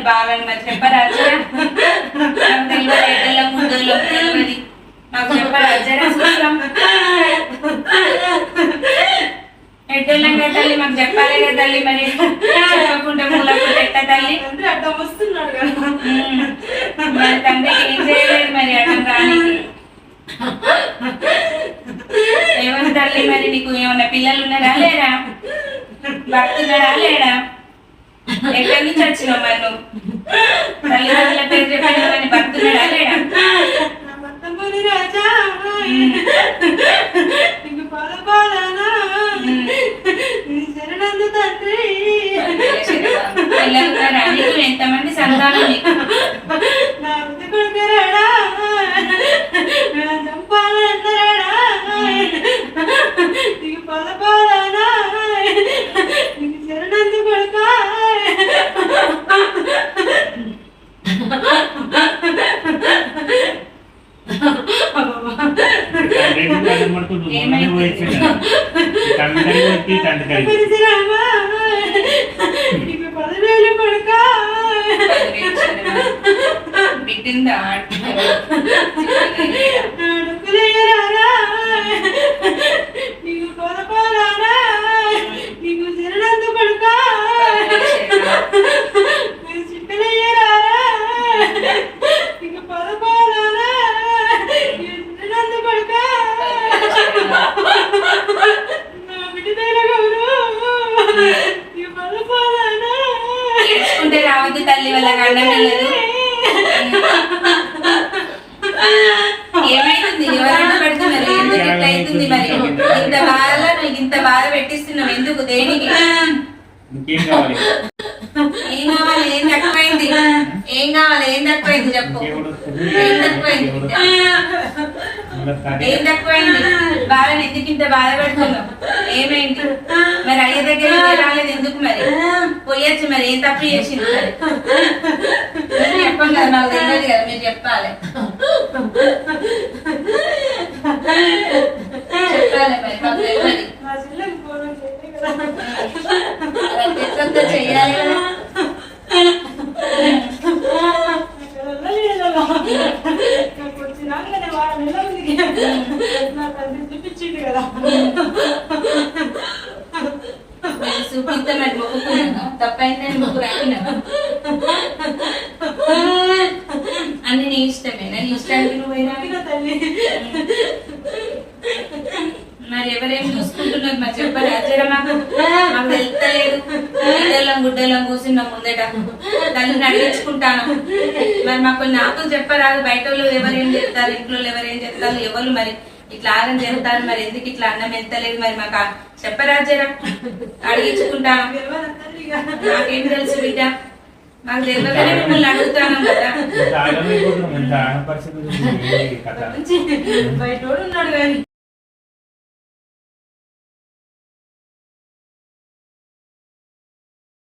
బాలని మరి చెప్పరాజరా తెలియదు ఎడ్డల్లో ముందుల్లో తెలియదు మాకు చెప్పరాజరా చూస్తాం ఎడ్డోళ్ళం కదా తల్లి మాకు చెప్పాలి కదా తల్లి మరి చెప్పకుండా మూలకుండా ఎట్ట తల్లి అడ్డం వస్తున్నాడు కదా మరి తండ్రికి ఏం చేయలేదు మరి అడ్డం రాని ఏమన్నా తల్లి మరి నీకు ఏమన్నా పిల్లలు ఉన్నారా లేరా భక్తున్నాడా లేడా ఎక్కడి నుంచి వచ్చినావు మరి నువ్వు తల్లిదండ్రుల పేరు చెప్పాను కానీ భక్తున్నాడా లేడా రాజా నీకు పాలనా శరణందు తండ్రి పిల్లలు ఉన్నారా నీకు ఎంతమంది సంతానం నీకు నా ముందు కొడుకురాడా చంపాలన్నాడా నీకు పాలనా నీకు శరణందు కొడుక నీకు 10,000 కొడుక బిడ్డిందా నీకు పాలనా నీకు శరణందు కొడుక చిట్టలయ్యారా నీకు పాలనా శరణందు కొడుక నా బిడ్డ గౌరు నీకు పాలనా ఏడ్చుకుంటే రావద్దు తల్లి వల్ల అన్నం వెళ్ళదు ఏమైతుంది ఎవరైనా పెడుతున్నారు ఎందుకు ఇట్లా అవుతుంది మరి ఇంత బాధలో నువ్వు ఇంత బాధ పెట్టిస్తున్నావు ఎందుకు దేనికి ఏం కావాలి ఏం తక్కువైంది ఏం కావాలి ఏం తక్కువైంది చెప్పు ఏం తక్కువైంది ఏం తక్కువైంది బాధను ఎందుకు ఇంత బాధ పెడుతున్నావు ఏమైంది మరి అయ్య దగ్గర రాలేదు ఎందుకు మరి పోయొచ్చు మరి ఏం తప్పు చేసింది మరి చెప్పం కదా నాకు తెలియదు కదా మీరు చెప్పాలి చెప్పాలి మరి మాకు తెలియదు నా చెల్లెకి ఫోన్ చేయండి కదా ఎట్లంతా చెయ్యాలి కదా వచ్చినాకనే వాడు నెలవుంది నా తండ్రి చూపించింది కదా చూపిస్తామని మొక్కుకున్నాను తప్పైందని మొక్కు రాకున్నాను అన్ని నీ ఇష్టమేనా నీ ఇష్టానికి నువ్వు పోయినా తల్లి మరి ఎవరేం చూసుకుంటున్నారు మరి చెప్పాలి అచ్చరా మాకు మాకు వెళ్తలేదు గుడ్డెల్లం గుడ్డెల్లం కూర్చున్నాం ముందట తల్లిని అడిగించుకుంటాను మరి మాకు కొన్ని ఆకులు చెప్పరాదు బయట వాళ్ళు ఎవరేం చేస్తారు ఇంట్లో ఎవరేం చేస్తారు ఎవరు మరి ఇట్లా ఆరం చేస్తారు మరి ఎందుకు ఇట్లా అన్నం వెళ్తలేదు మరి మాకు చెప్పరాజరా అడిగించుకుంటాను నాకేం తెలుసు బిడ్డ మాకు తెలియగానే మిమ్మల్ని అడుగుతాను కదా బయట ఉన్నాడు కానీ